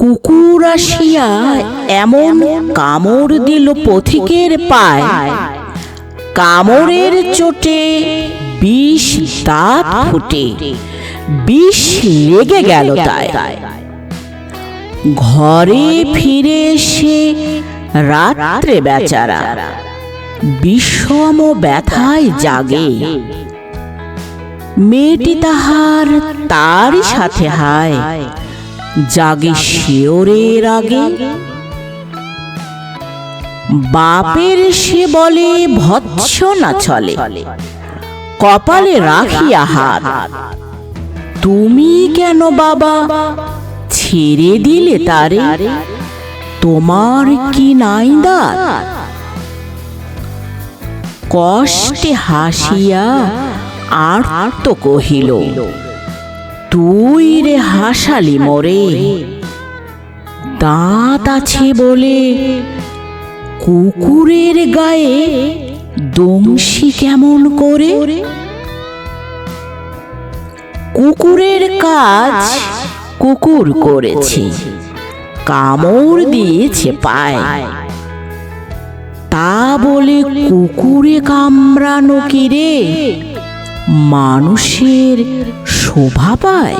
কুকুর আসিয়া এমন কামড় দিল পথিকের পায়, কামড়ের চোটে ২০ দাঁত ফুটে ২০ লেগে গেল তাই। ঘরে ফিরে এসে রাত্রে বেচারা বিষম ব্যথায় জাগে। মেয়েটি তারই সাথে হায়, জাগে শিওরের আগে। বাপের সে বলে ভৎসনা চলে, কপালে রাখিয়া হাত, তুমি কেন বাবা ছেড়ে দিলে তারে, তোমার কি নাই দাঁত? কষ্টে হাসিয়া আর্ত কহিল, তুই রে হাসালি মোরে, দাঁত আছে বলে কুকুরের গায়ে দংশি কেমন করে? কুকুরের কাজ কুকুর করেছে, কামড় দিয়েছে পায়, তা বলে কুকুরে কামড়ানো কি রে মানুষের শোভা পায়?